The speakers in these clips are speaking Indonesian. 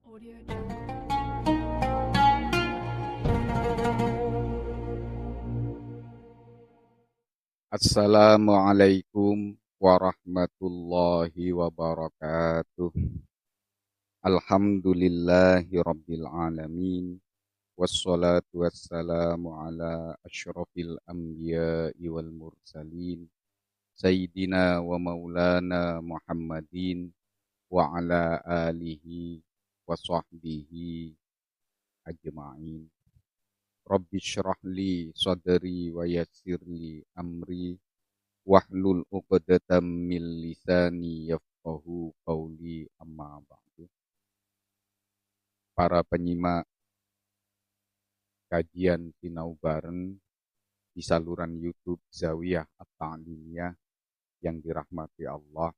Audio Jungle. Assalamualaikum warahmatullahi wabarakatuh. Alhamdulillahi rabbil alamin. Wassalatu wassalamu ala asyrafil anbiya'i wal mursalin. Sayyidina wa maulana Muhammadin wa ala alihi wa sahbihi ajma'in. Rabbi syrah li sadri wa yassir li amri wahlul 'uqdatam min lisani yafqahu qawli amma ba'du. Para penyimak kajian Sinau Bareng di saluran YouTube Zawiyah At-Ta'limiyah yang dirahmati Allah.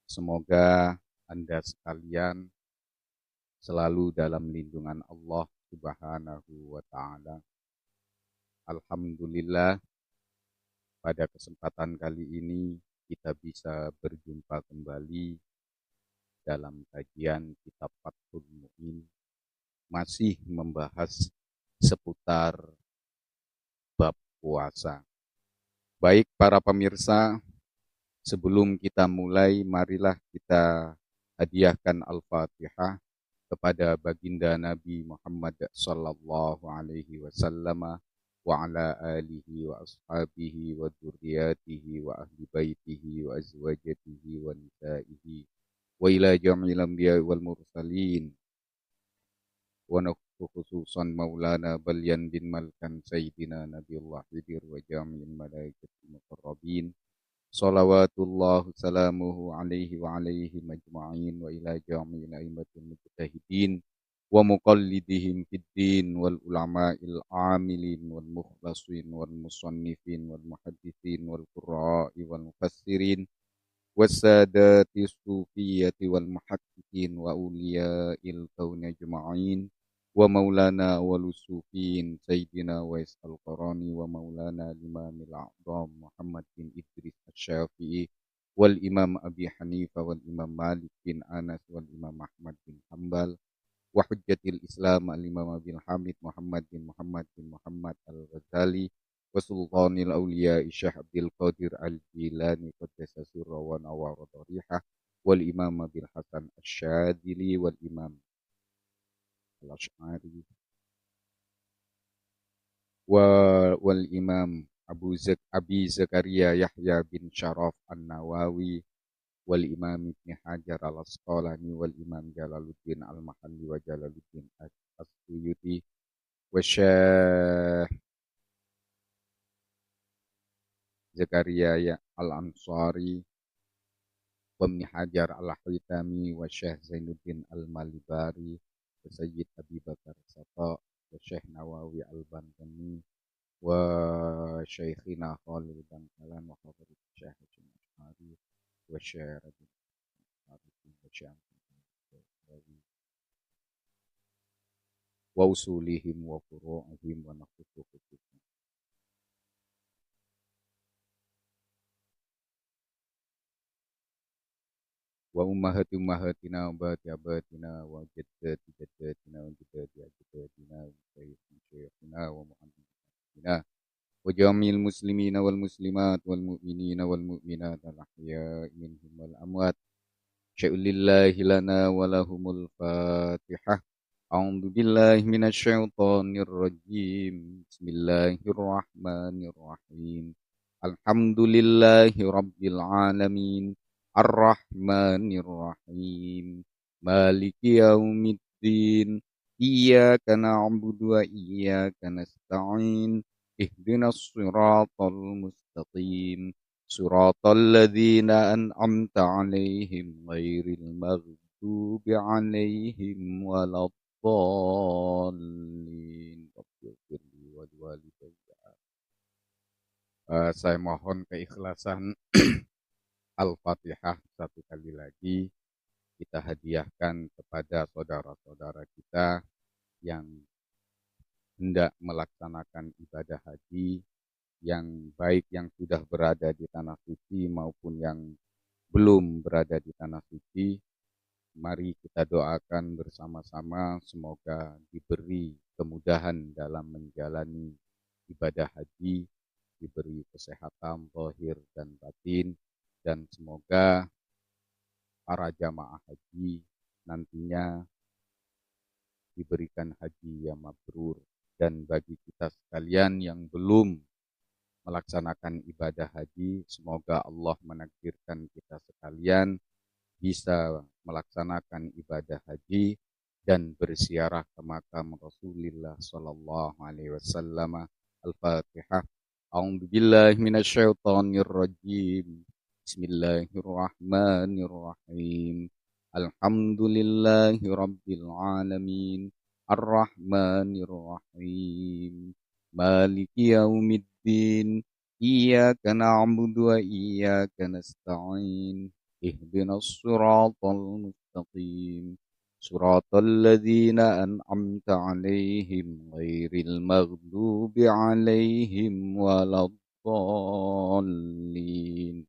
Semoga Anda sekalian selalu dalam lindungan Allah Subhanahu wa taala. Alhamdulillah, pada kesempatan kali ini kita bisa berjumpa kembali dalam kajian kitab Fathul Mu'in, masih membahas seputar bab puasa. Baik para pemirsa, sebelum kita mulai, marilah kita hadiahkan Al-Fatihah kepada baginda Nabi Muhammad sallallahu alaihi wasallam wa ala alihi wa ashabihi wa dzurriyyatihi wa ahli baitihi wa azwajatihi wa nisaihi wa ila jami'il anbiya'i wal mursalin wa nafsu khususan maulana Balyan bin Malkan Sayyidina Nabiullah Hidir wa jami'il malaikatil muqarrabin salawatullah salamuhu alaihi wa alaihi majma'in wa ila jami'il a'immatil mujtahidin wa muqallidihim fid din wal ulama'il amilin wal mukhlasin wal musannifin wal muhaddithin wal qurra'i wal mufassirin wassadati sufiyati wal muhaqqiqin wa uliya'il kauni ajma'in wa maulana walusufin Sayyidina Wais al-Qarani wa maulana limamil a'zam Muhammad bin Idris al-Syafi'i wal imam Abi Hanifah wal imam Malik bin Anas wal imam Ahmad bin Hanbal wa hujjatil Islam al-imam Abil Hamid Muhammad bin Muhammad al-Ghazali wa sultanil awliya Syekh Abdul Qadir al-Jilani qaddasa sirra wa nawara darihah wal imam Abil Hasan al-Syadili wal imam al-Ash'ari wal imam Abi Zakaria Yahya bin Syaraf An-Nawawi wal imam Ibn Hajar al-Asqalani wal imam Jalaluddin al-Mahalli wa Jalaluddin as-Suyuti wa Syekh Zakaria al-Ansari wa Ibn Hajar al-Haytami wa Syekh Zainuddin al-Malibari wa Sayyid Abi Bakar Sata wa Syekh Nawawi al-Bantani wa Syekhina Khalil Bangkalan wa Hafiz Syekh Al-Ash'ari wa Syekh Rabi wa Syekh wa usulihim wa furu'ihim wa nakhtuhu wa ummahati ummahatina wa bati abatina wa jaddati jaddatina wa jaddati ajdatina wa syayikhina wa muhammadina wa jamil muslimina wal muslimat wal mu'minina wal mu'minat al-ahya'i minhum wal amwat sya'ulillahi lana wa lahumul fatihah. A'udzu billahi minasyaitonir rajim. Bismillahirrahmanirrahim. Alhamdulillahi rabbil alamin. Ar-Rahmanir-Rahim. Maliki yaumiddin. Iyyaka na'budu wa iyyaka nasta'in. Ihdinas siratal mustaqim. Siratal ladzina an'amta 'alaihim ghairil maghdubi 'alaihim waladdallin. Rabbighfirli wa liwalidayya. Saya mohon keikhlasan Al-Fatihah satu kali lagi kita hadiahkan kepada saudara-saudara kita yang hendak melaksanakan ibadah haji, yang baik yang sudah berada di tanah suci maupun yang belum berada di tanah suci. Mari kita doakan bersama-sama semoga diberi kemudahan dalam menjalani ibadah haji, diberi kesehatan zahir dan batin, dan semoga para jamaah haji nantinya diberikan haji yang mabrur. Dan bagi kita sekalian yang belum melaksanakan ibadah haji, semoga Allah menakdirkan kita sekalian bisa melaksanakan ibadah haji dan berziarah ke makam Rasulullah sallallahu alaihi wasallam. Al-Fatihah. A'udzu billahi minasyaitonir rajim. Bismillahirrahmanirrahim. Alhamdulillahi rabbil alamin. Ar-Rahmanir Rahim. Maliki yaumiddin. Iyyaka na'budu wa iyyaka nasta'in. Ihdinas siratal mustaqim. Siratal ladzina an'amta 'alaihim ghairil maghdubi 'alaihim waladdallin.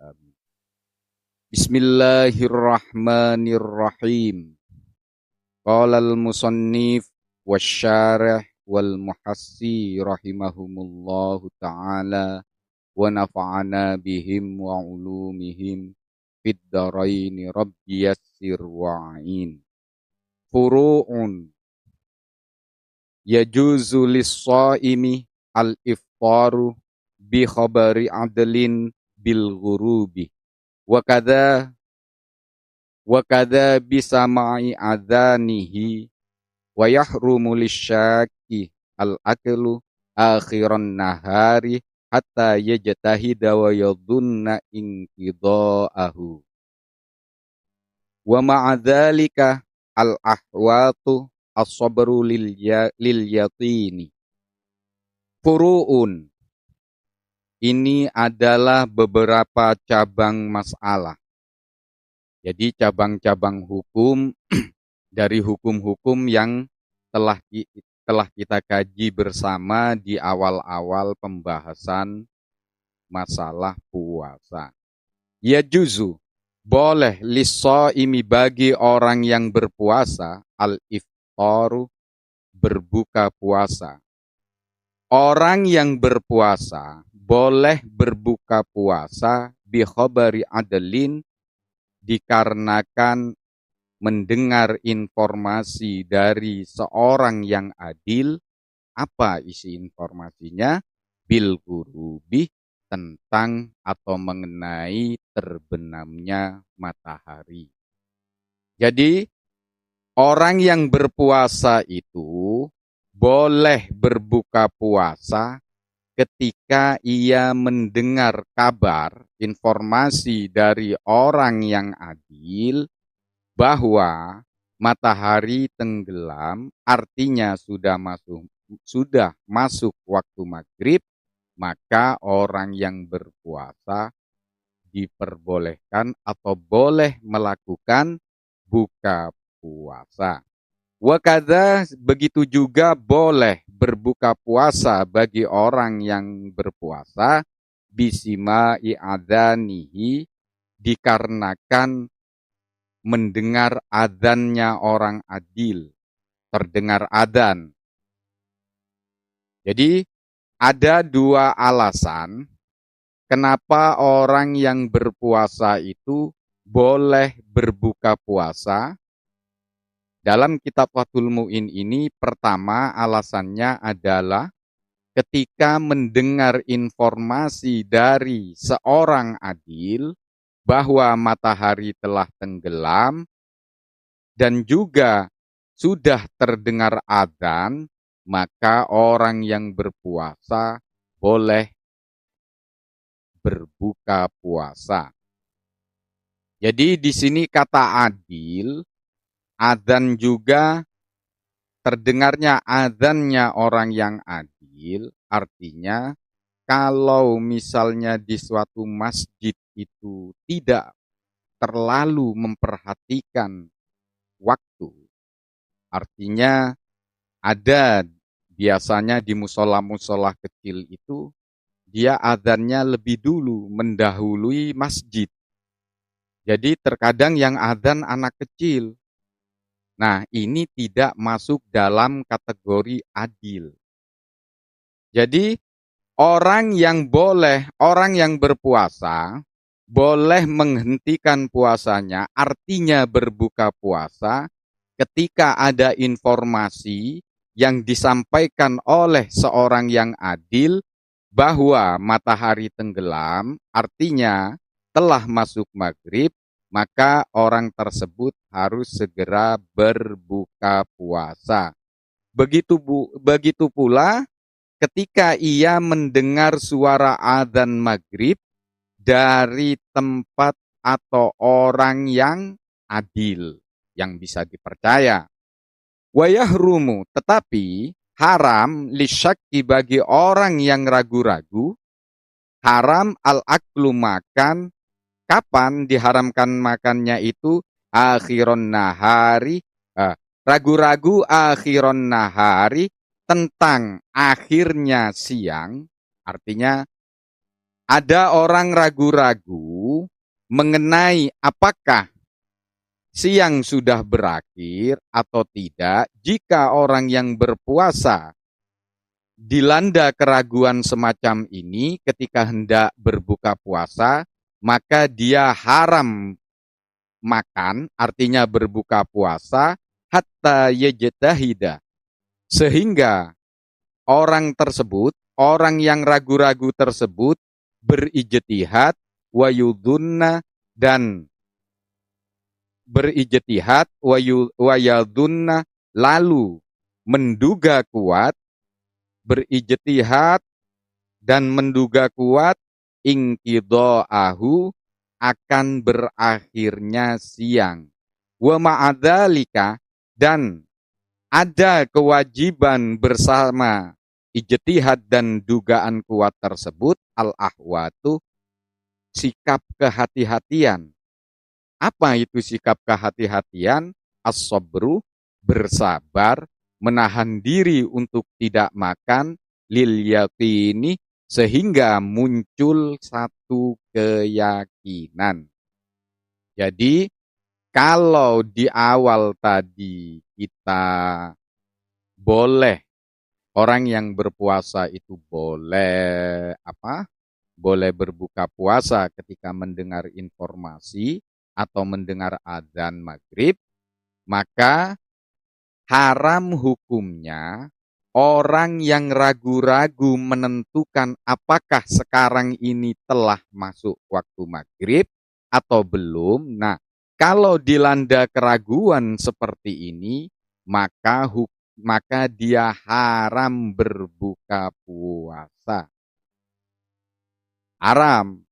Amin. Bismillahirrahmanirrahim. Qala al-musannif wasyarih wal muhassi rahimahumullahu ta'ala wa nafa'ana bihim wa ulumihim fid dharaini rabbi yassir wa'in. Furu'un yajuzu lis-shaimi al-iftaru bi khabari adlin bil ghurubi wa kadza bisama'i adhanihi wa yahrumu lisyaki al-aklu akhiran nahari hatta yajtahida wa yadhunna inqidha'ahu. Wa ma'adzalika al-ahwatu as-sabru lil yaqini. Furu'un. Ini adalah beberapa cabang masalah. Jadi cabang-cabang hukum dari hukum-hukum yang telah kita kaji bersama di awal-awal pembahasan masalah puasa. Ya juzu, boleh lis-shaimi bagi orang yang berpuasa, al-iftaru, berbuka puasa. Orang yang berpuasa boleh berbuka puasa bi khabari adlin dikarenakan mendengar informasi dari seorang yang adil. Apa isi informasinya? Bil ghurubi, tentang atau mengenai terbenamnya matahari. Jadi orang yang berpuasa itu boleh berbuka puasa ketika ia mendengar kabar, informasi dari orang yang adil bahwa matahari tenggelam, artinya sudah masuk waktu maghrib, maka orang yang berpuasa diperbolehkan atau boleh melakukan buka puasa. Wakadha, begitu juga boleh berbuka puasa bagi orang yang berpuasa bisima i'adzanihi, dikarenakan mendengar adzannya orang adil, terdengar adzan. Jadi ada dua alasan kenapa orang yang berpuasa itu boleh berbuka puasa. Dalam kitab Fathul Mu'in ini, pertama alasannya adalah ketika mendengar informasi dari seorang adil bahwa matahari telah tenggelam dan juga sudah terdengar adzan, maka orang yang berpuasa boleh berbuka puasa. Jadi di sini kata adil, adzan juga terdengarnya adzannya orang yang adil, artinya kalau misalnya di suatu masjid itu tidak terlalu memperhatikan waktu, artinya ada biasanya di musola-musola kecil itu dia adzannya lebih dulu mendahului masjid. Jadi terkadang yang adzan anak kecil. Nah, ini tidak masuk dalam kategori adil. Jadi orang yang berpuasa boleh menghentikan puasanya, artinya berbuka puasa ketika ada informasi yang disampaikan oleh seorang yang adil bahwa matahari tenggelam, artinya telah masuk maghrib, maka orang tersebut harus segera berbuka puasa. Begitu pula ketika ia mendengar suara adzan maghrib dari tempat atau orang yang adil, yang bisa dipercaya. Wayahrumu, tetapi haram lisyakki bagi orang yang ragu-ragu, haram al-aklu makan, kapan diharamkan makannya itu? Akhiron nahari, ragu-ragu akhiron nahari, tentang akhirnya siang, artinya ada orang ragu-ragu mengenai apakah siang sudah berakhir atau tidak. Jika orang yang berpuasa dilanda keraguan semacam ini ketika hendak berbuka puasa, maka dia haram makan, artinya berbuka puasa, hatta yajtahida. Sehingga orang yang ragu-ragu tersebut berijtihad wayudunna dan berijtihad wayadunna lalu menduga kuat, berijtihad dan menduga kuat inqidha'ahu akan berakhirnya siang. Wa ma'adzalika dan ada kewajiban bersama ijtihad dan dugaan kuat tersebut al-ahwatu sikap kehati-hatian. Apa itu sikap kehati-hatian? As-sabru bersabar, menahan diri untuk tidak makan lil yaqini sehingga muncul satu keyakinan. Jadi kalau di awal tadi kita boleh, orang yang berpuasa itu boleh boleh berbuka puasa ketika mendengar informasi atau mendengar adzan maghrib, maka haram hukumnya orang yang ragu-ragu menentukan apakah sekarang ini telah masuk waktu maghrib atau belum. Nah, kalau dilanda keraguan seperti ini, maka dia haram berbuka puasa. Haram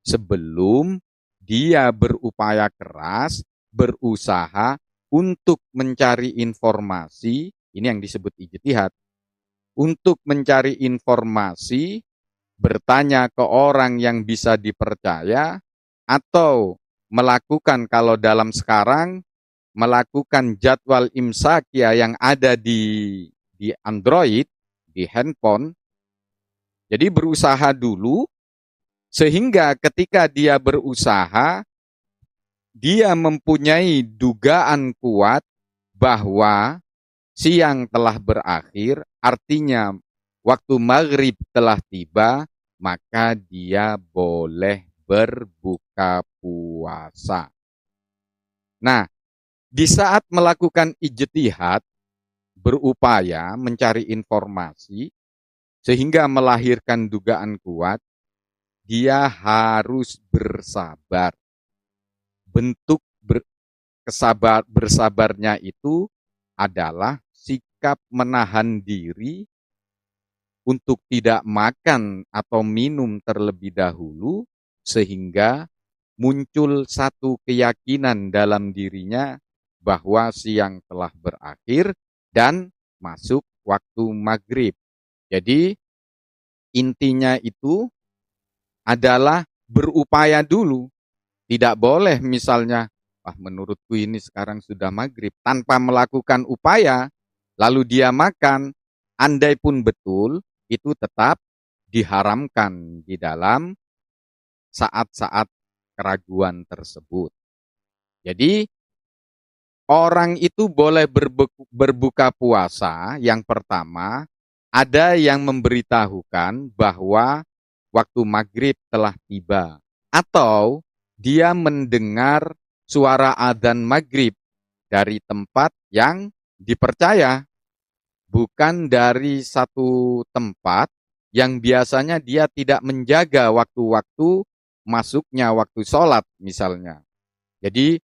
sebelum dia berupaya keras, berusaha untuk mencari informasi, ini yang disebut ijtihad, untuk mencari informasi, bertanya ke orang yang bisa dipercaya, atau melakukan kalau dalam sekarang, melakukan jadwal imsakia yang ada di Android, di handphone. Jadi berusaha dulu, sehingga ketika dia berusaha, dia mempunyai dugaan kuat bahwa siang telah berakhir, artinya waktu maghrib telah tiba, maka dia boleh berbuka puasa. Nah, di saat melakukan ijtihad, berupaya mencari informasi, sehingga melahirkan dugaan kuat, dia harus bersabar. Bentuk bersabarnya itu adalah sikap menahan diri untuk tidak makan atau minum terlebih dahulu, sehingga muncul satu keyakinan dalam dirinya bahwa siang telah berakhir dan masuk waktu maghrib. Jadi intinya itu adalah berupaya dulu. Tidak boleh misalnya, menurutku ini sekarang sudah maghrib, tanpa melakukan upaya, lalu dia makan, andai pun betul, itu tetap diharamkan di dalam saat-saat keraguan tersebut. Jadi orang itu boleh berbuka puasa. Yang pertama, ada yang memberitahukan bahwa waktu maghrib telah tiba. Atau dia mendengar suara adzan maghrib dari tempat yang dipercaya. Bukan dari satu tempat yang biasanya dia tidak menjaga waktu-waktu masuknya waktu sholat misalnya. Jadi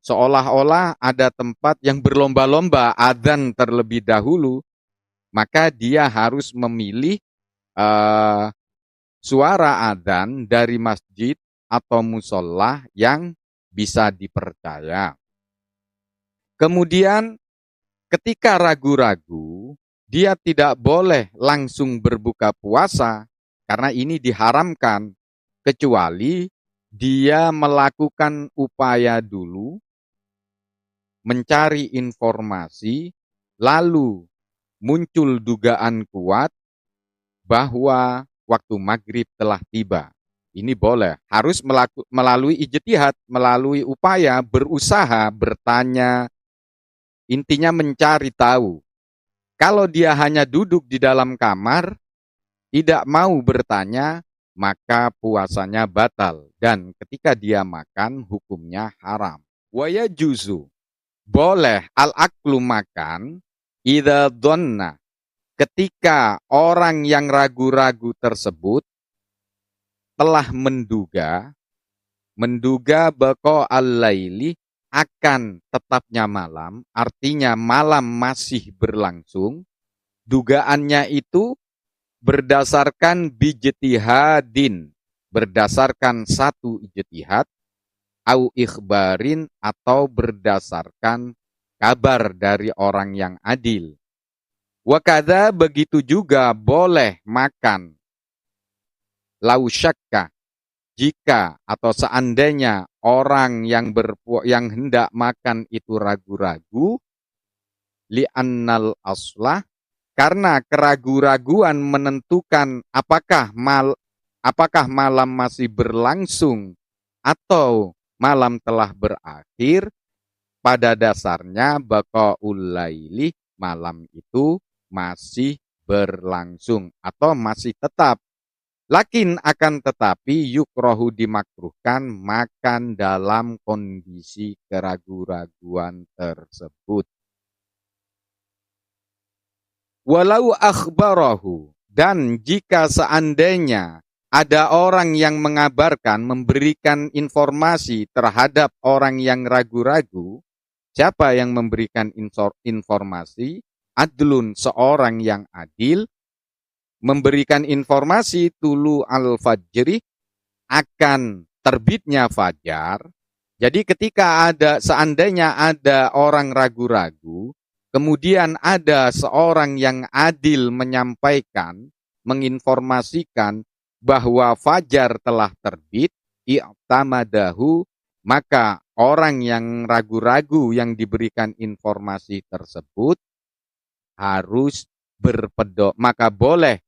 seolah-olah ada tempat yang berlomba-lomba adzan terlebih dahulu, maka dia harus memilih suara adzan dari masjid atau musola yang bisa dipercaya. Kemudian ketika ragu-ragu, dia tidak boleh langsung berbuka puasa karena ini diharamkan, kecuali dia melakukan upaya dulu, mencari informasi, lalu muncul dugaan kuat bahwa waktu maghrib telah tiba. Ini boleh, harus melalui ijtihad, melalui upaya, berusaha, bertanya, intinya mencari tahu. Kalau dia hanya duduk di dalam kamar, tidak mau bertanya, maka puasanya batal. Dan ketika dia makan, hukumnya haram. Waya juzu, boleh al-aklu makan, idza dhanna, ketika orang yang ragu-ragu tersebut telah menduga baqa al-laili, akan tetapnya malam, artinya malam masih berlangsung. Dugaannya itu berdasarkan bijtihadin, berdasarkan satu ijtihad, au ikhbarin, atau berdasarkan kabar dari orang yang adil. Wakadha, begitu juga boleh makan lau syakka, jika atau seandainya orang yang hendak makan itu ragu-ragu, li'annal aslah, karena keraguan-raguan menentukan apakah malam masih berlangsung atau malam telah berakhir. Pada dasarnya baqaul laili, malam itu masih berlangsung atau masih tetap. Lakin akan tetapi yukrohu, dimakruhkan makan dalam kondisi keraguan-raguan tersebut. Walau akhbarahu, dan jika seandainya ada orang yang mengabarkan, memberikan informasi terhadap orang yang ragu-ragu, siapa yang memberikan informasi? Adlun, seorang yang adil, memberikan informasi tulu al-fajri, akan terbitnya fajar. Jadi ketika seandainya ada orang ragu-ragu, kemudian ada seorang yang adil menyampaikan, menginformasikan bahwa fajar telah terbit, i'tamadahu, maka orang yang ragu-ragu yang diberikan informasi tersebut harus maka boleh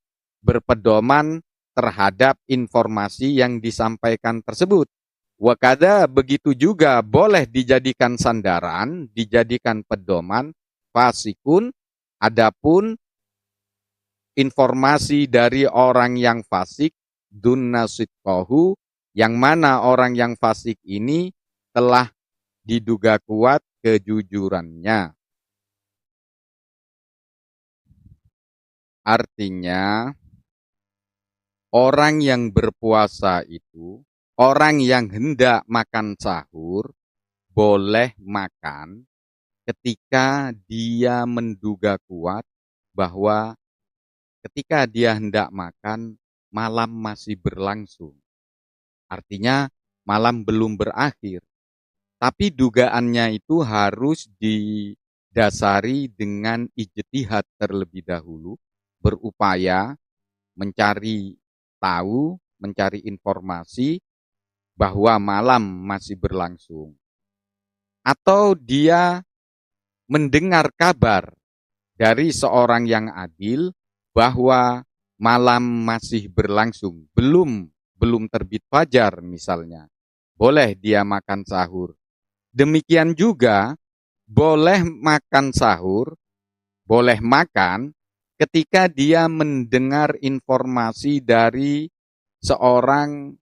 berpedoman terhadap informasi yang disampaikan tersebut. Wakada, begitu juga boleh dijadikan sandaran, dijadikan pedoman, fasikun, adapun informasi dari orang yang fasik, dunna sidqahu, yang mana orang yang fasik ini telah diduga kuat kejujurannya. Artinya, orang yang berpuasa itu, orang yang hendak makan sahur, boleh makan ketika dia menduga kuat bahwa ketika dia hendak makan, malam masih berlangsung. Artinya, malam belum berakhir. Tapi dugaannya itu harus didasari dengan ijtihad terlebih dahulu, berupaya mencari tahu, mencari informasi bahwa malam masih berlangsung. Atau dia mendengar kabar dari seorang yang adil bahwa malam masih berlangsung, belum terbit fajar misalnya. boleh dia makan sahur. Demikian juga boleh makan sahur, boleh makan ketika dia mendengar informasi dari seorang,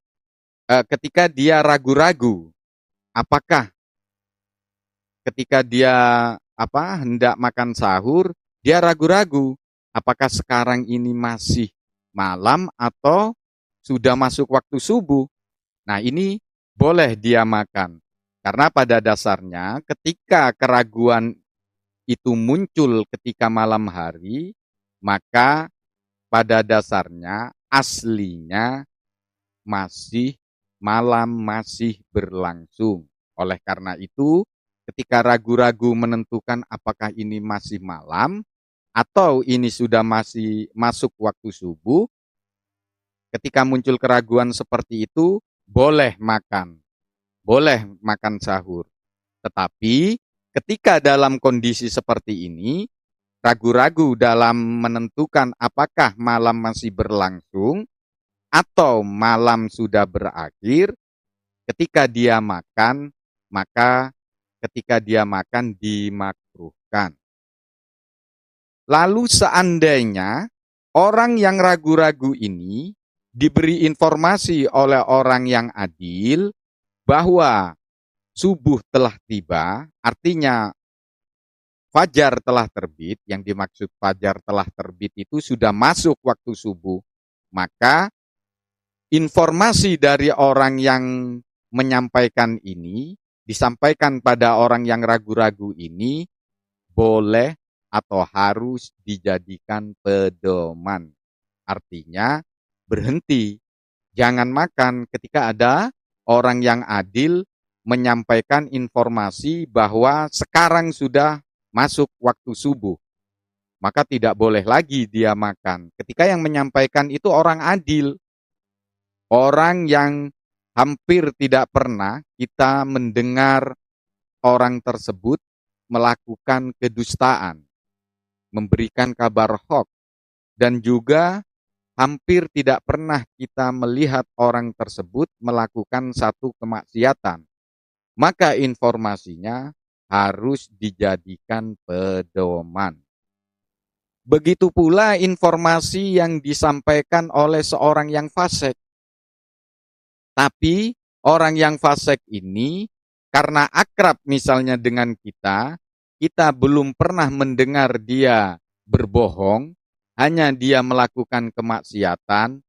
ketika dia ragu-ragu apakah ketika dia hendak makan sahur, dia ragu-ragu apakah sekarang ini masih malam atau sudah masuk waktu subuh. Nah, ini boleh dia makan. Karena pada dasarnya ketika keraguan itu muncul ketika malam hari, maka pada dasarnya aslinya masih malam, masih berlangsung. Oleh karena itu, ketika ragu-ragu menentukan apakah ini masih malam atau ini sudah masih masuk waktu subuh, ketika muncul keraguan seperti itu, boleh makan sahur. Tetapi ketika dalam kondisi seperti ini, ragu-ragu dalam menentukan apakah malam masih berlangsung atau malam sudah berakhir, ketika dia makan, maka ketika dia makan dimakruhkan. Lalu seandainya orang yang ragu-ragu ini diberi informasi oleh orang yang adil bahwa subuh telah tiba, artinya fajar telah terbit, yang dimaksud fajar telah terbit itu sudah masuk waktu subuh, maka informasi dari orang yang menyampaikan ini disampaikan pada orang yang ragu-ragu ini boleh atau harus dijadikan pedoman. Artinya berhenti, jangan makan ketika ada orang yang adil menyampaikan informasi bahwa sekarang sudah masuk waktu subuh. Maka tidak boleh lagi dia makan. Ketika yang menyampaikan itu orang adil, orang yang hampir tidak pernah kita mendengar orang tersebut melakukan kedustaan, memberikan kabar hoax, dan juga hampir tidak pernah kita melihat orang tersebut melakukan satu kemaksiatan. Maka informasinya harus dijadikan pedoman. Begitu pula informasi yang disampaikan oleh seorang yang fasik. Tapi orang yang fasik ini karena akrab misalnya dengan kita belum pernah mendengar dia berbohong, hanya dia melakukan kemaksiatan,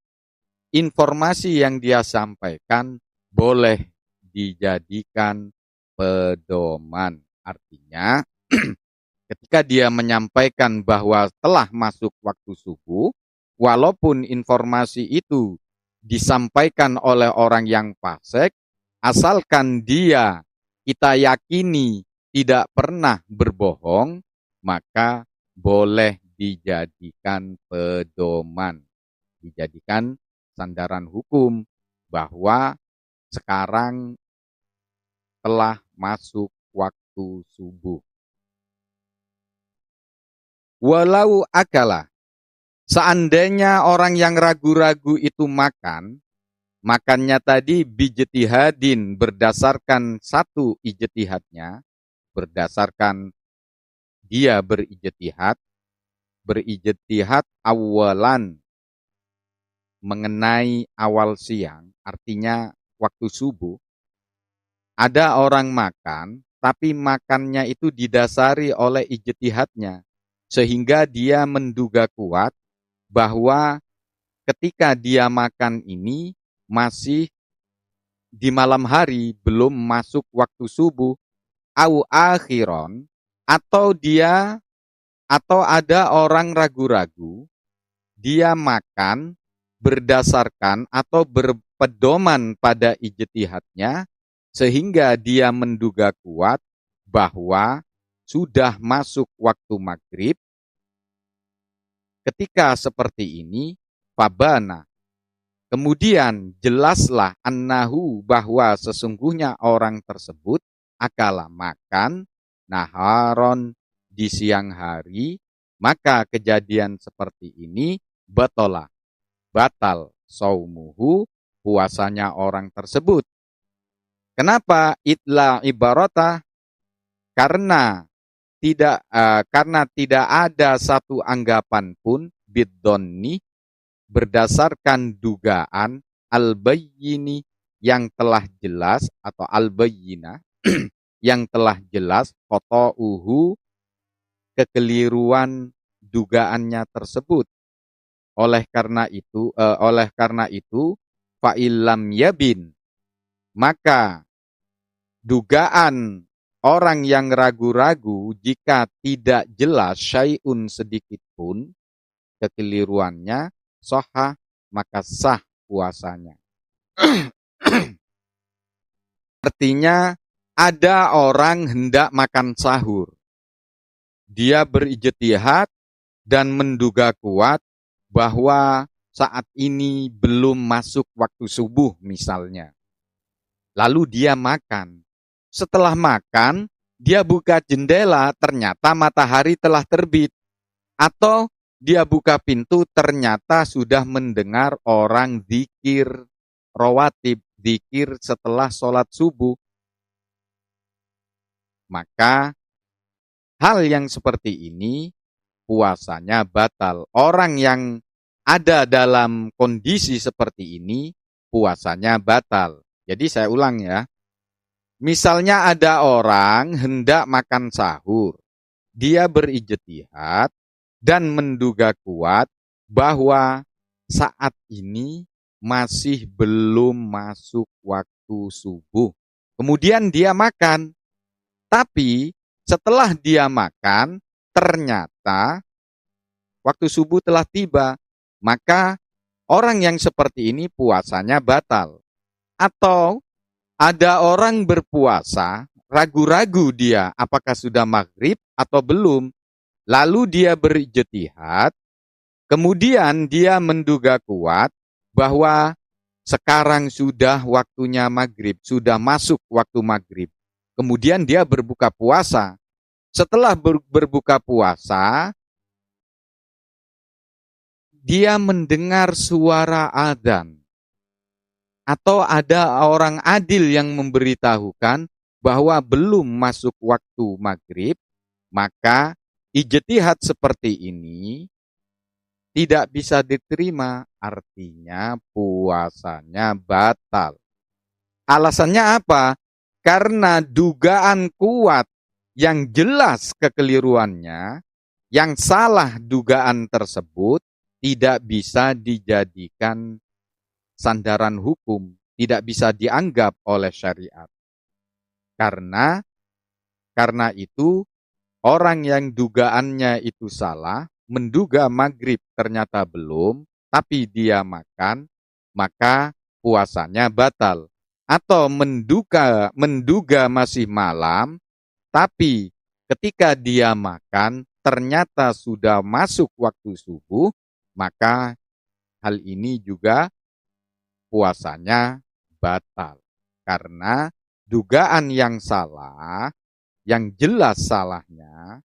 informasi yang dia sampaikan boleh dijadikan pedoman. Artinya, ketika dia menyampaikan bahwa telah masuk waktu subuh, walaupun informasi itu disampaikan oleh orang yang fasik, asalkan dia kita yakini tidak pernah berbohong, maka boleh dijadikan pedoman, dijadikan sandaran hukum bahwa sekarang telah masuk waktu subuh. Walau akala, seandainya orang yang ragu-ragu itu makannya tadi bijtihadin berdasarkan satu ijtihadnya, berdasarkan dia berijtihad awalan mengenai awal siang, artinya waktu subuh. Ada orang makan, tapi makannya itu didasari oleh ijtihadnya, sehingga dia menduga kuat bahwa ketika dia makan ini masih di malam hari, belum masuk waktu subuh, au akhiron, atau ada orang ragu-ragu, dia makan berdasarkan atau berpedoman pada ijtihadnya, sehingga dia menduga kuat bahwa sudah masuk waktu maghrib. Ketika seperti ini, fabana, kemudian jelaslah annahu bahwa sesungguhnya orang tersebut akala makan naharon di siang hari, maka kejadian seperti ini batal saumuhu, puasanya orang tersebut. Kenapa itla ibarata? Karena tidak ada satu anggapan pun bidonni berdasarkan dugaan al-bayyini yang telah jelas atau al-bayyina yang telah jelas qata'uhu kekeliruan dugaannya tersebut. Oleh karena itu fa'ilam yabin, maka dugaan orang yang ragu-ragu jika tidak jelas syai'un sedikit pun kekeliruannya, sahha, maka sah puasanya. Artinya ada orang hendak makan sahur. Dia berijtihad dan menduga kuat bahwa saat ini belum masuk waktu subuh misalnya. Lalu dia makan. Setelah makan, dia buka jendela, ternyata matahari telah terbit. Atau dia buka pintu, ternyata sudah mendengar orang zikir rawatib, zikir setelah sholat subuh. Maka hal yang seperti ini puasanya batal. Orang yang ada dalam kondisi seperti ini puasanya batal. Jadi saya ulang ya. Misalnya ada orang hendak makan sahur. Dia berijtihad dan menduga kuat bahwa saat ini masih belum masuk waktu subuh. Kemudian dia makan. Tapi setelah dia makan, ternyata waktu subuh telah tiba. Maka orang yang seperti ini puasanya batal. Atau ada orang berpuasa, ragu-ragu dia apakah sudah maghrib atau belum. Lalu dia berijtihad, kemudian dia menduga kuat bahwa sekarang sudah waktunya maghrib, sudah masuk waktu maghrib. Kemudian dia berbuka puasa. Setelah berbuka puasa, dia mendengar suara adzan. Atau ada orang adil yang memberitahukan bahwa belum masuk waktu maghrib, maka ijtihad seperti ini tidak bisa diterima, artinya puasanya batal. Alasannya apa? Karena dugaan kuat yang jelas kekeliruannya, yang salah dugaan tersebut tidak bisa dijadikan sandaran hukum, tidak bisa dianggap oleh syariat. Karena itu orang yang dugaannya itu salah, menduga maghrib ternyata belum, tapi dia makan, maka puasanya batal. Atau menduga masih malam, tapi ketika dia makan, ternyata sudah masuk waktu subuh, maka hal ini juga puasanya batal. Karena dugaan yang salah, yang jelas salahnya,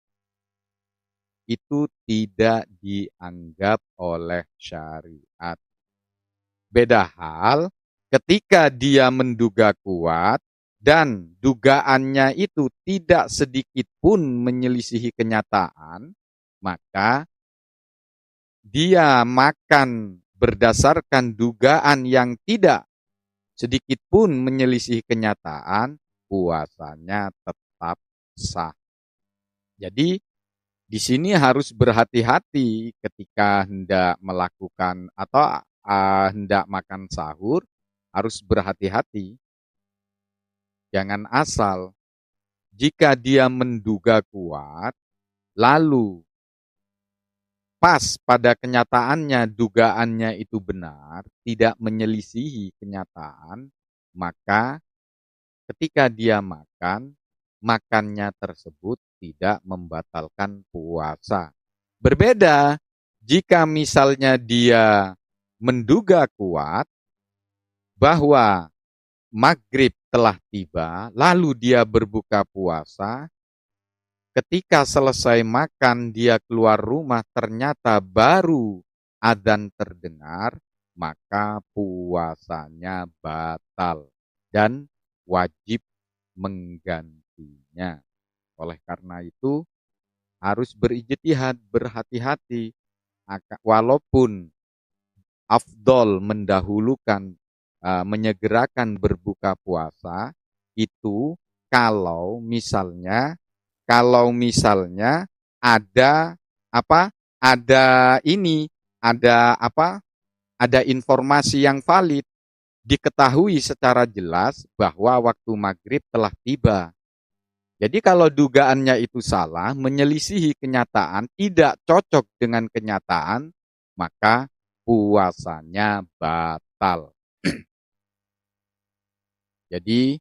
itu tidak dianggap oleh syariat. Beda hal ketika dia menduga kuat dan dugaannya itu tidak sedikit pun menyelisihi kenyataan, maka dia makan berdasarkan dugaan yang tidak sedikit pun menyelisihi kenyataan, puasanya tetap sah. Jadi di sini harus berhati-hati ketika hendak melakukan atau hendak makan sahur, harus berhati-hati. Jangan asal jika dia menduga kuat, lalu pas pada kenyataannya dugaannya itu benar, tidak menyelisihi kenyataan, maka ketika dia makan, makannya tersebut tidak membatalkan puasa. Berbeda jika misalnya dia menduga kuat bahwa maghrib telah tiba, lalu dia berbuka puasa, ketika selesai makan dia keluar rumah ternyata baru adzan terdengar, maka puasanya batal. Dan wajib menggantinya. Oleh karena itu harus berijtihad, berhati-hati. Walaupun afdol mendahulukan, menyegerakan berbuka puasa, itu kalau misalnya ada apa? Ada ini, ada apa? Ada informasi yang valid, diketahui secara jelas bahwa waktu maghrib telah tiba. Jadi kalau dugaannya itu salah, menyelisihi kenyataan, tidak cocok dengan kenyataan, maka puasanya batal. Jadi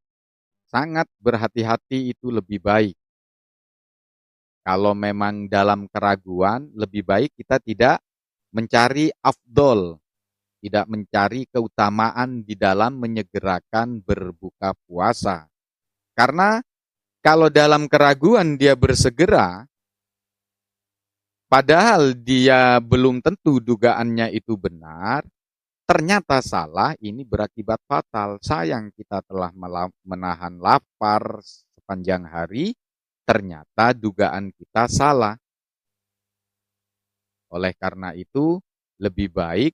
sangat berhati-hati itu lebih baik. Kalau memang dalam keraguan, lebih baik kita tidak mencari afdol, tidak mencari keutamaan di dalam menyegerakan berbuka puasa. Karena kalau dalam keraguan dia bersegera, padahal dia belum tentu dugaannya itu benar, ternyata salah, ini berakibat fatal. Sayang kita telah menahan lapar sepanjang hari, ternyata dugaan kita salah. Oleh karena itu, lebih baik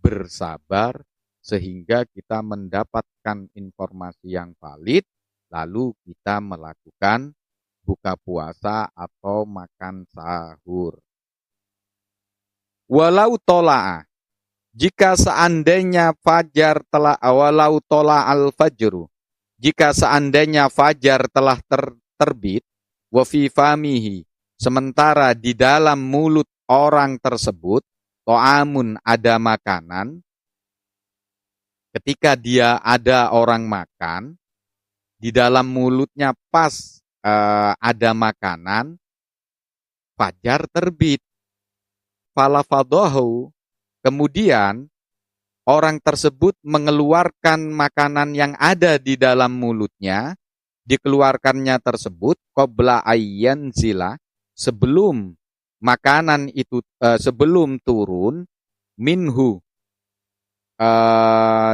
bersabar sehingga kita mendapatkan informasi yang valid, lalu kita melakukan buka puasa atau makan sahur. Walau tola'a, jika seandainya fajar telah, walau tola al-fajru, jika seandainya fajar telah terbit, wa fi famihi, sementara di dalam mulut orang tersebut, to'amun, ada makanan, ketika dia ada orang makan, di dalam mulutnya pas ada makanan, fajar terbit. Falafadahu, kemudian orang tersebut mengeluarkan makanan yang ada di dalam mulutnya, dikeluarkannya tersebut qabla ayyan zila, sebelum makanan itu sebelum turun minhu,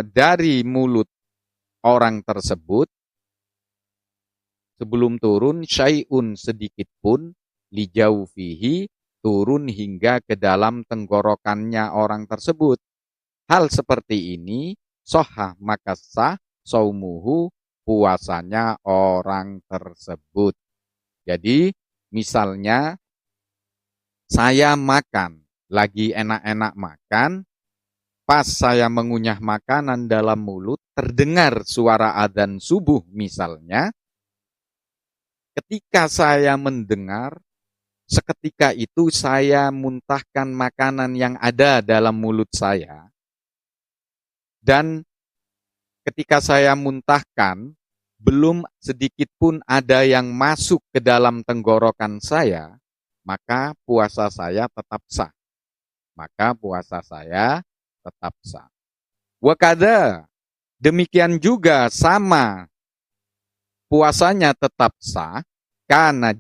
dari mulut orang tersebut, sebelum turun syai'un, sedikit pun, lijaufihi, turun hingga ke dalam tenggorokannya orang tersebut. Hal seperti ini sohah, maka sah saumuhu, puasanya orang tersebut. Jadi misalnya saya makan, lagi enak-enak makan, pas saya mengunyah makanan dalam mulut, terdengar suara adzan subuh misalnya. Ketika saya mendengar, seketika itu saya muntahkan makanan yang ada dalam mulut saya. Dan ketika saya muntahkan, belum sedikit pun ada yang masuk ke dalam tenggorokan saya, maka puasa saya tetap sah. Maka puasa saya tetap sah. Wakada, demikian juga sama, puasanya tetap sah, karena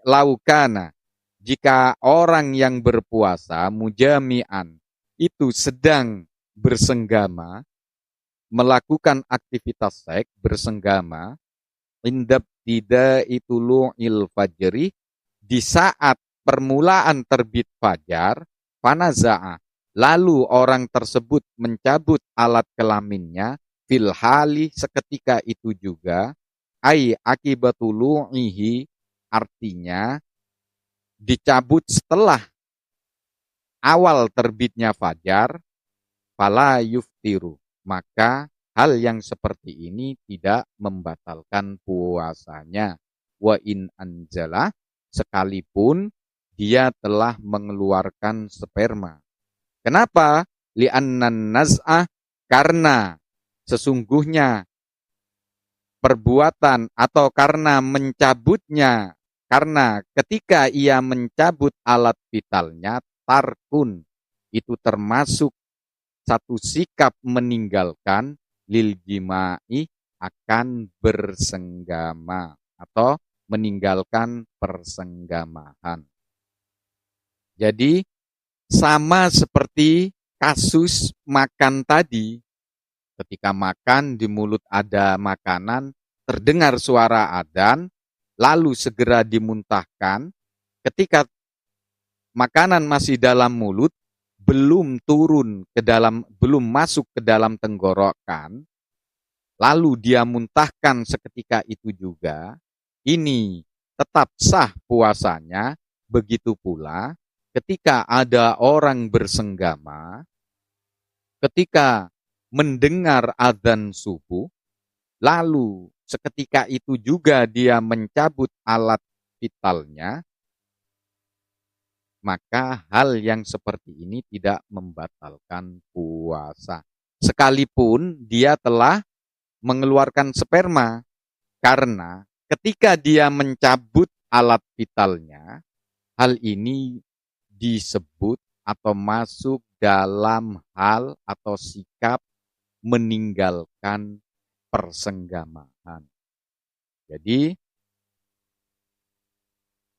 laukana, jika orang yang berpuasa mujami'an itu sedang bersenggama, melakukan aktivitas seks bersenggama, indab tidak itu lu'il fajri, di saat permulaan terbit fajar, fanaza'a, lalu orang tersebut mencabut alat kelaminnya, fil hali, seketika itu juga, ai akibatulu'ihi, artinya dicabut setelah awal terbitnya fajar, fala yuftiru, maka hal yang seperti ini tidak membatalkan puasanya. Wa in anjala, sekalipun dia telah mengeluarkan sperma. Kenapa? Li'annan naz'ah, karena sesungguhnya perbuatan atau karena mencabutnya, karena ketika ia mencabut alat vitalnya, tarkun, itu termasuk satu sikap meninggalkan, lil jima'i, akan bersenggama atau meninggalkan persenggamahan. Jadi sama seperti kasus makan tadi, Ketika makan, di mulut ada makanan, terdengar suara adzan, lalu segera dimuntahkan. Ketika makanan masih dalam mulut, belum masuk ke dalam tenggorokan, lalu dia muntahkan seketika itu juga, ini tetap sah puasanya. Begitu pula ketika ada orang bersenggama, ketika mendengar adzan subuh, lalu seketika itu juga dia mencabut alat vitalnya, maka hal yang seperti ini tidak membatalkan puasa. Sekalipun dia telah mengeluarkan sperma, karena ketika dia mencabut alat vitalnya, hal ini disebut atau masuk dalam hal atau sikap meninggalkan persenggamaan. Jadi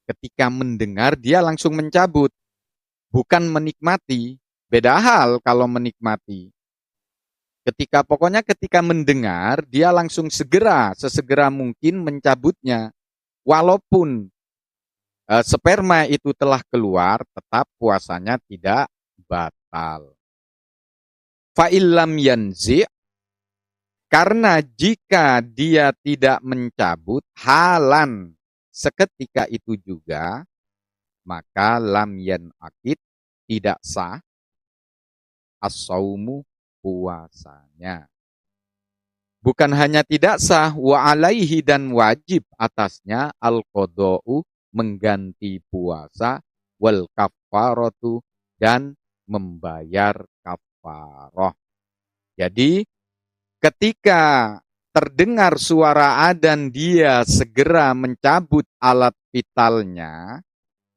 ketika mendengar dia langsung mencabut, bukan menikmati. Beda hal kalau menikmati. Ketika mendengar, dia langsung sesegera mungkin mencabutnya. Walaupun sperma itu telah keluar, tetap puasanya tidak batal. Fa'illam yanzi', karena jika dia tidak mencabut halan seketika itu juga, maka lam yan'aqid, tidak sah as-saumu, puasanya. Bukan hanya tidak sah, wa alaihi, dan wajib atasnya al-qada'u, mengganti puasa, wal kafaratu, dan membayar kafarah. Jadi ketika terdengar suara adzan dia segera mencabut alat vitalnya,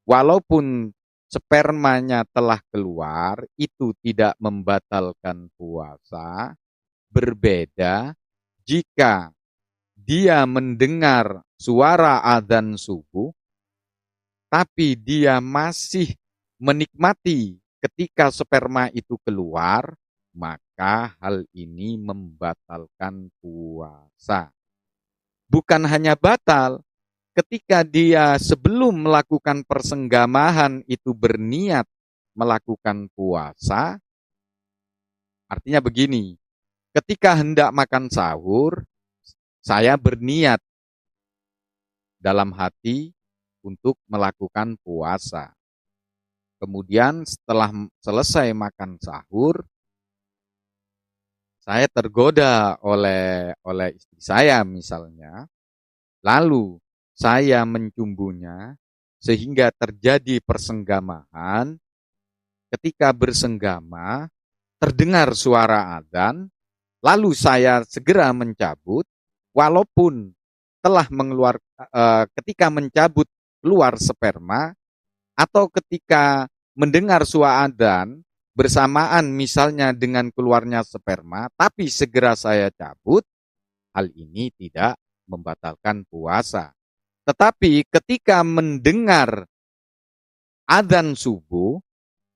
walaupun spermanya telah keluar, itu tidak membatalkan puasa. Berbeda jika dia mendengar suara adzan subuh, tapi dia masih menikmati ketika sperma itu keluar, maka hal ini membatalkan puasa. Bukan hanya batal, ketika dia sebelum melakukan persenggamahan itu berniat melakukan puasa, artinya begini, ketika hendak makan sahur, saya berniat dalam hati untuk melakukan puasa. Kemudian setelah selesai makan sahur, saya tergoda oleh istri saya misalnya, lalu saya mencumbunya sehingga terjadi persenggamahan. Ketika bersenggama, terdengar suara adzan, lalu saya segera mencabut, walaupun telah ketika mencabut keluar sperma, atau ketika mendengar suara adzan bersamaan misalnya dengan keluarnya sperma, tapi segera saya cabut, hal ini tidak membatalkan puasa. Tetapi ketika mendengar adzan subuh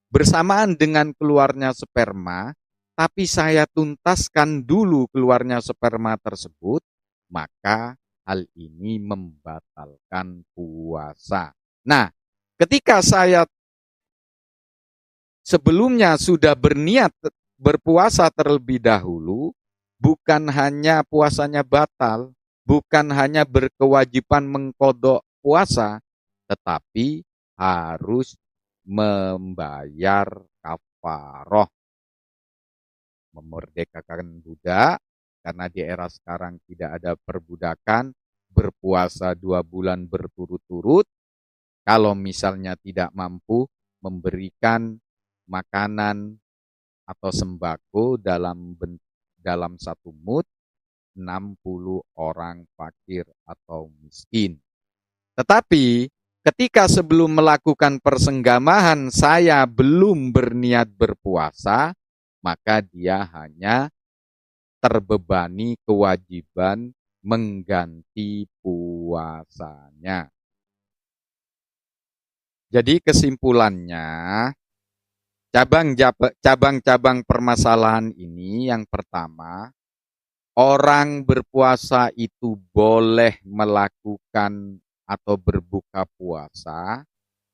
bersamaan dengan keluarnya sperma, tapi saya tuntaskan dulu keluarnya sperma tersebut, maka hal ini membatalkan puasa. Nah, ketika saya sebelumnya sudah berniat berpuasa terlebih dahulu, bukan hanya puasanya batal, bukan hanya berkewajiban mengkodok puasa, tetapi harus membayar kafaroh, memerdekakan budak, karena di era sekarang tidak ada perbudakan, berpuasa 2 bulan berturut-turut, kalau misalnya tidak mampu memberikan makanan atau sembako dalam satu mud 60 orang fakir atau miskin. Tetapi ketika sebelum melakukan persenggamahan saya belum berniat berpuasa, maka dia hanya terbebani kewajiban mengganti puasanya. Jadi kesimpulannya, cabang-cabang permasalahan ini yang pertama, orang berpuasa itu boleh melakukan atau berbuka puasa,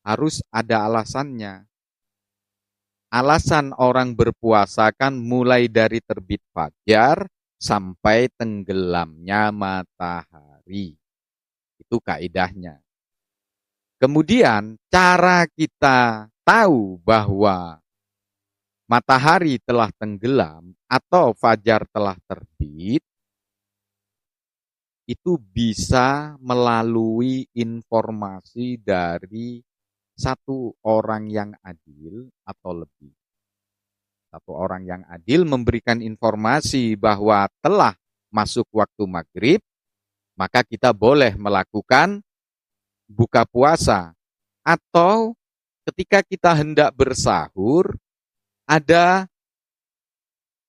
harus ada alasannya. Alasan orang berpuasa kan mulai dari terbit fajar sampai tenggelamnya matahari. Itu kaidahnya. Kemudian cara kita tahu bahwa matahari telah tenggelam atau fajar telah terbit, itu bisa melalui informasi dari satu orang yang adil atau lebih. Satu orang yang adil memberikan informasi bahwa telah masuk waktu maghrib, maka kita boleh melakukan buka puasa. Atau ketika kita hendak bersahur, ada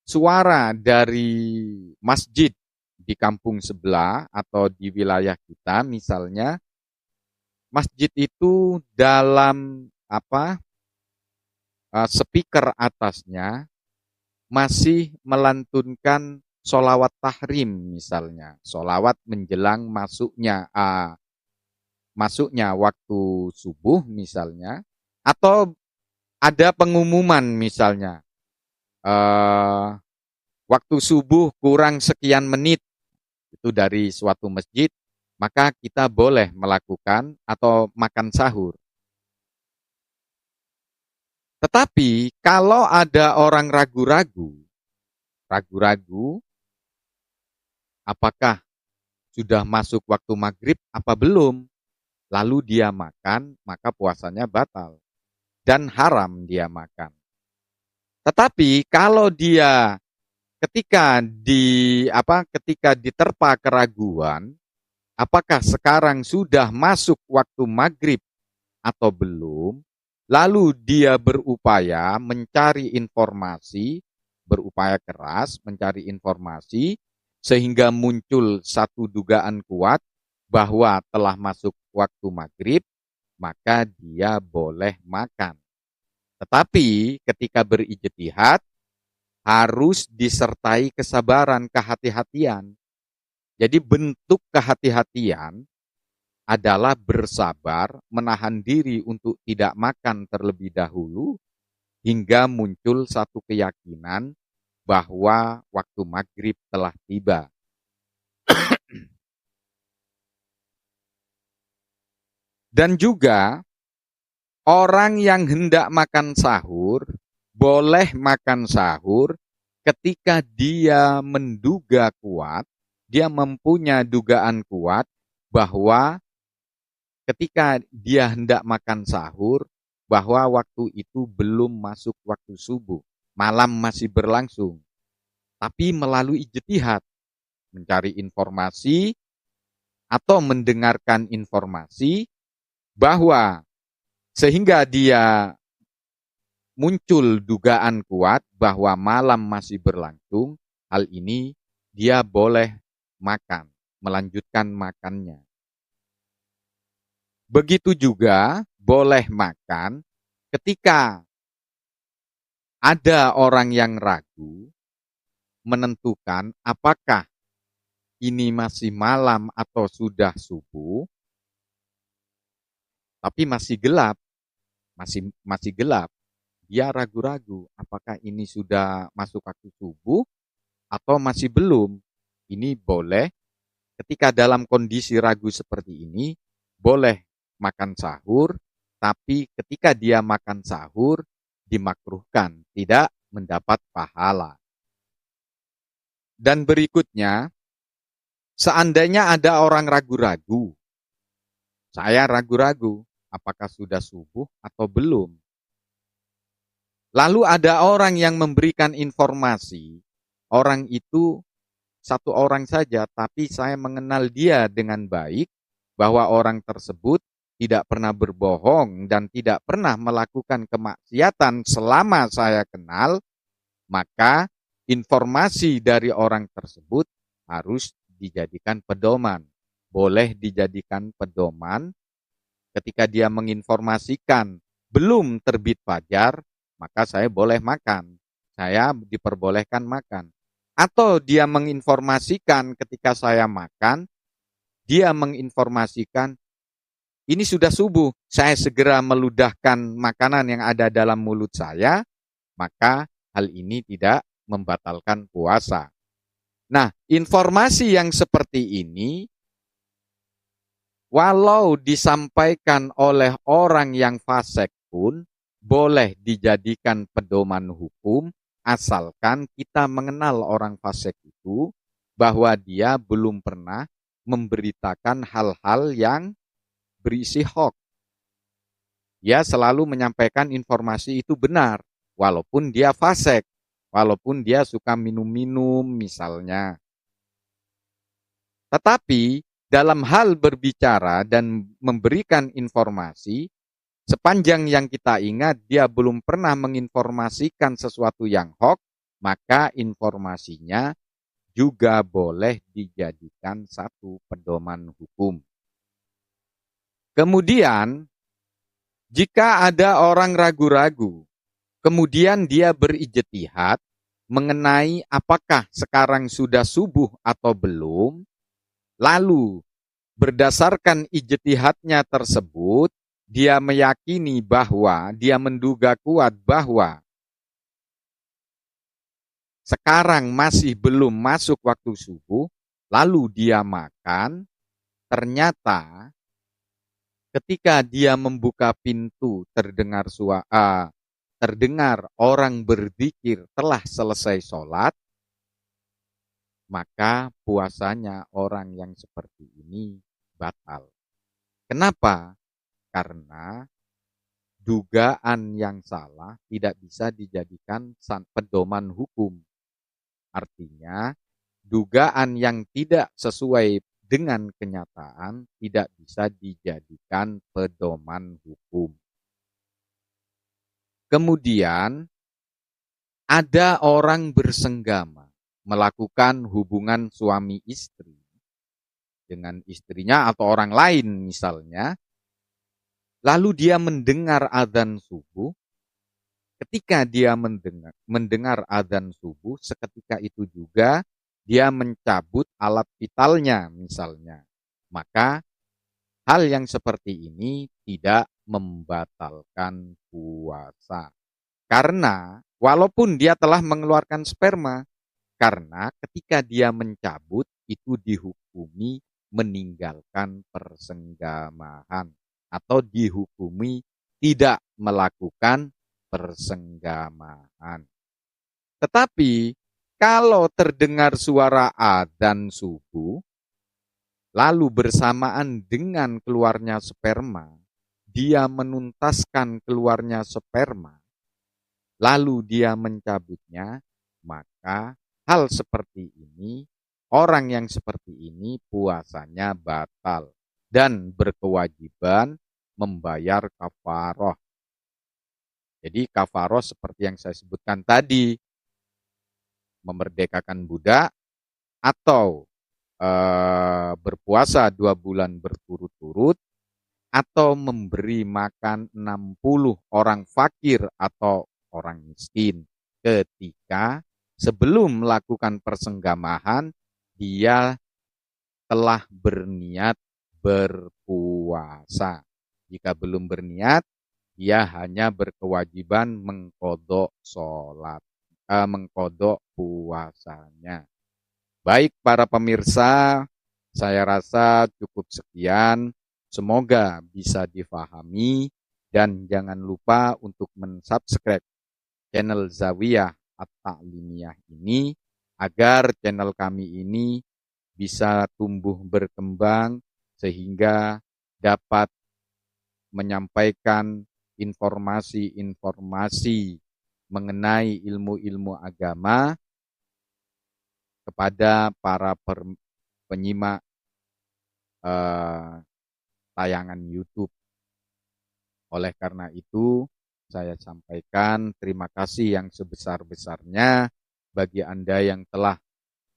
suara dari masjid di kampung sebelah atau di wilayah kita, misalnya masjid itu dalam speaker atasnya masih melantunkan sholawat tahrim, misalnya sholawat menjelang masuknya waktu subuh misalnya, atau ada pengumuman misalnya waktu subuh kurang sekian menit itu dari suatu masjid, maka kita boleh melakukan atau makan sahur. Tetapi kalau ada orang ragu-ragu apakah sudah masuk waktu maghrib apa belum, lalu dia makan, maka puasanya batal dan haram dia makan. Tetapi kalau dia ketika diterpa keraguan, apakah sekarang sudah masuk waktu maghrib atau belum, lalu dia berupaya mencari informasi, berupaya keras mencari informasi, sehingga muncul satu dugaan kuat bahwa telah masuk waktu maghrib, maka dia boleh makan. Tetapi ketika berijtihad, harus disertai kesabaran, kehati-hatian. Jadi bentuk kehati-hatian adalah bersabar, menahan diri untuk tidak makan terlebih dahulu, hingga muncul satu keyakinan bahwa waktu maghrib telah tiba. Dan juga orang yang hendak makan sahur, boleh makan sahur ketika dia menduga kuat, dia mempunyai dugaan kuat bahwa ketika dia hendak makan sahur, bahwa waktu itu belum masuk waktu subuh, malam masih berlangsung. Tapi melalui ijtihad, mencari informasi atau mendengarkan informasi bahwa sehingga dia muncul dugaan kuat bahwa malam masih berlangsung, hal ini dia boleh makan, melanjutkan makannya. Begitu juga boleh makan ketika ada orang yang ragu menentukan apakah ini masih malam atau sudah subuh, tapi masih gelap, masih gelap. Dia ragu-ragu apakah ini sudah masuk waktu subuh atau masih belum. Ini boleh, ketika dalam kondisi ragu seperti ini, boleh makan sahur, tapi ketika dia makan sahur, dimakruhkan, tidak mendapat pahala. Dan berikutnya, seandainya ada orang ragu-ragu, saya ragu-ragu, apakah sudah subuh atau belum. Lalu ada orang yang memberikan informasi, orang itu satu orang saja, tapi saya mengenal dia dengan baik, bahwa orang tersebut tidak pernah berbohong dan tidak pernah melakukan kemaksiatan selama saya kenal, maka informasi dari orang tersebut harus dijadikan pedoman. Boleh dijadikan pedoman ketika dia menginformasikan belum terbit fajar, maka saya boleh makan. Saya diperbolehkan makan. Atau dia menginformasikan ketika saya makan, dia menginformasikan, ini sudah subuh, saya segera meludahkan makanan yang ada dalam mulut saya, maka hal ini tidak membatalkan puasa. Nah, informasi yang seperti ini, walau disampaikan oleh orang yang fasik pun, boleh dijadikan pedoman hukum, asalkan kita mengenal orang fasik itu, bahwa dia belum pernah memberitakan hal-hal yang berisi hoax. Dia selalu menyampaikan informasi itu benar, walaupun dia fasik, walaupun dia suka minum-minum misalnya. Tetapi dalam hal berbicara dan memberikan informasi, sepanjang yang kita ingat dia belum pernah menginformasikan sesuatu yang hoax, maka informasinya juga boleh dijadikan satu pedoman hukum. Kemudian, jika ada orang ragu-ragu, kemudian dia berijtihad mengenai apakah sekarang sudah subuh atau belum, lalu berdasarkan ijtihadnya tersebut, dia meyakini bahwa, dia menduga kuat bahwa sekarang masih belum masuk waktu subuh, lalu dia makan, ternyata ketika dia membuka pintu terdengar orang berzikir telah selesai sholat, maka puasanya orang yang seperti ini batal. Kenapa? Karena dugaan yang salah tidak bisa dijadikan pedoman hukum. Artinya, dugaan yang tidak sesuai dengan kenyataan tidak bisa dijadikan pedoman hukum. Kemudian, ada orang bersenggama melakukan hubungan suami istri dengan istrinya atau orang lain misalnya, lalu dia mendengar azan subuh. Ketika dia mendengar azan subuh, seketika itu juga dia mencabut alat vitalnya misalnya. Maka hal yang seperti ini tidak membatalkan puasa. Karena walaupun dia telah mengeluarkan sperma, karena ketika dia mencabut itu dihukumi meninggalkan persenggamahan atau dihukumi tidak melakukan persenggamahan. Tetapi kalau terdengar suara adzan subuh, lalu bersamaan dengan keluarnya sperma, dia menuntaskan keluarnya sperma, lalu dia mencabutnya, maka hal seperti ini, orang yang seperti ini puasanya batal dan berkewajiban membayar kafaroh. Jadi kafaroh seperti yang saya sebutkan tadi, memerdekakan budak atau berpuasa 2 bulan berturut-turut, atau memberi makan 60 orang fakir atau orang miskin ketika sebelum melakukan persenggamahan dia telah berniat berpuasa. Jika belum berniat, dia hanya berkewajiban mengkodok mengkodok puasanya. Baik para pemirsa, saya rasa cukup sekian. Semoga bisa difahami dan jangan lupa untuk mensubscribe channel Zawiyah At-Ta'limiyah ini agar channel kami ini bisa tumbuh berkembang sehingga dapat menyampaikan informasi-informasi mengenai ilmu-ilmu agama kepada para penyimak tayangan YouTube. Oleh karena itu, saya sampaikan terima kasih yang sebesar-besarnya bagi Anda yang telah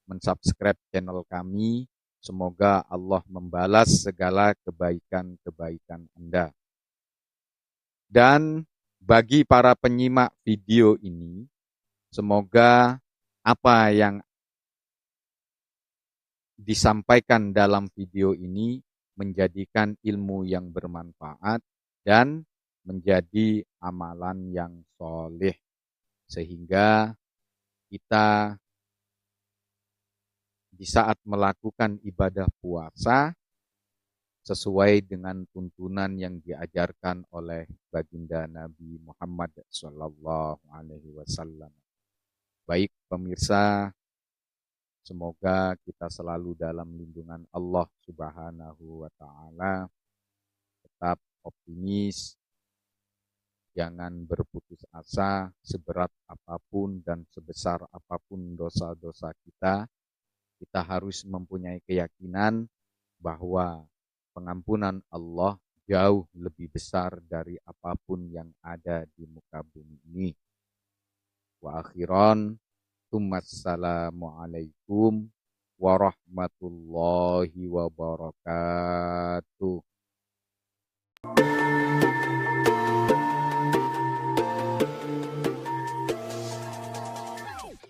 mensubscribe channel kami. Semoga Allah membalas segala kebaikan-kebaikan Anda. Dan bagi para penyimak video ini, semoga apa yang disampaikan dalam video ini menjadikan ilmu yang bermanfaat dan menjadi amalan yang soleh, sehingga kita di saat melakukan ibadah puasa sesuai dengan tuntunan yang diajarkan oleh baginda Nabi Muhammad Sallallahu Alaihi Wasallam. Baik pemirsa, semoga kita selalu dalam lindungan Allah Subhanahu wa Ta'ala, tetap optimis, jangan berputus asa seberat apapun dan sebesar apapun dosa-dosa kita. Kita harus mempunyai keyakinan bahwa pengampunan Allah jauh lebih besar dari apapun yang ada di muka bumi ini. Wa akhiran, Assalamualaikum warahmatullahi wabarakatuh.